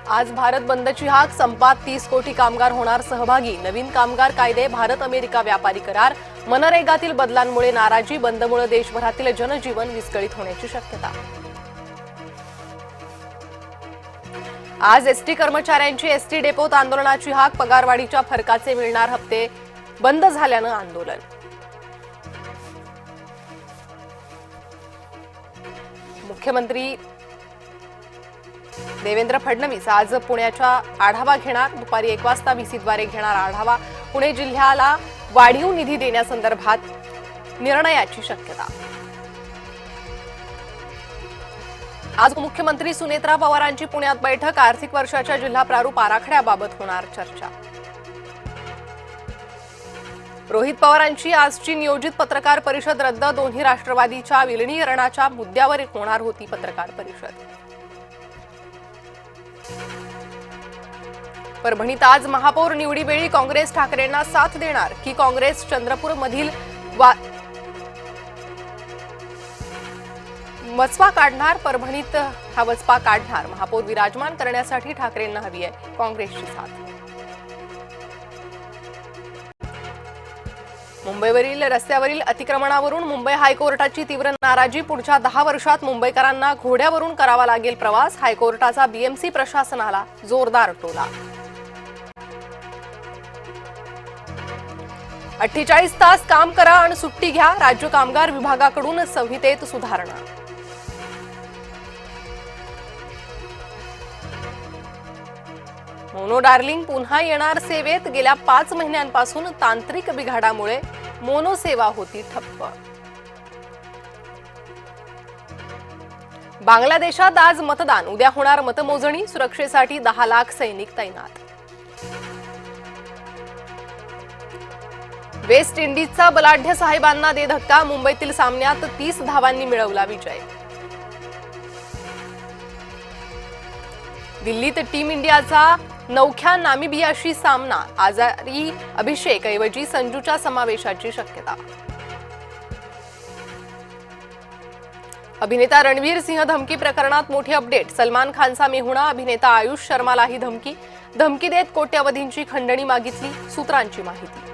आज भारत बंदची हाक, संपात 30 कोटी कामगार होणार सहभागी। नवीन कामगार कायदे, भारत अमेरिका व्यापारी करार, मनरेगातील बदलांमुळे नाराजी, बंदमुळे देशभरातील जनजीवन विस्कळीत होण्याची शक्यता। आज एसटी कर्मचाऱ्यांची एसटी डेपोत आंदोलनाची हाक, पगारवाढीच्या फरकाचे मिळणार हप्ते बंद झाल्यानं आंदोलन। मुख्यमंत्री देवेंद्र फडणवीस आज पुण्याचा आढावा घेणार। दुपारी 1 वाजता व्हीसीद्वारे घेणार आढावा। पुणे जिल्ह्याला वाढीव निधी देण्यासंदर्भात निर्णयाची शक्यता। आज मुख्यमंत्री सुनेत्रा पवारांची पुण्यात बैठक, आर्थिक वर्षाच्या जिल्हा प्रारूप आराखड्याबाबत होणार चर्चा। रोहित पवारांची आजची नियोजित पत्रकार परिषद रद्द, दोन्ही राष्ट्रवादीच्या विलिनीकरणाच्या मुद्द्यावर होणार होती पत्रकार परिषद। परभणीत आज महापौर निवडीवेळी काँग्रेस ठाकरेंना साथ देणार की काँग्रेस चंद्रपूर मधील वचपा काढणार? परभणीत हा वचपा काढणार। महापौर विराजमान करण्यासाठी ठाकरेंना हवी आहे काँग्रेसची साथ। मुंबईवरील रस्त्यावरील अतिक्रमणावरून मुंबई हायकोर्टाची तीव्र नाराजी, पुढच्या 10 वर्षात मुंबईकरांना घोड्यावरून करावा लागेल प्रवास। हायकोर्टाचा बीएमसी प्रशासनाला जोरदार टोला। 48 तास काम करा आणि सुट्टी घ्या, राज्य कामगार विभागाकडून संहितेत सुधारणा। मोनो डार्लिंग पुन्हा येणार सेवेत, गेल्या 5 महिन्यांपासून तांत्रिक बिघाडामुळे मोनो सेवा होती ठप्प। बांगलादेशात आज मतदान, उद्या होणार मतमोजणी, सुरक्षेसाठी 10 लाख सैनिक तैनात। वेस्ट इंडिजचा बलाढ्य साहेबांना दे धक्का, मुंबईतील सामन्यात 30 धावांनी मिळवला विजय। दिल्लीत टीम इंडियाचा नवख्या नामिबियाशी सामना, आजारी अभिषेक ऐवजी संजूच्या समावेशाची शक्यता। अभिनेता रणवीर सिंह धमकी प्रकरणात मोठी अपडेट, सलमान खानचा मेहुणा अभिनेता आयुष शर्मालाही धमकी देत कोट्यवधींची खंडणी मागितली, सूत्रांची माहिती।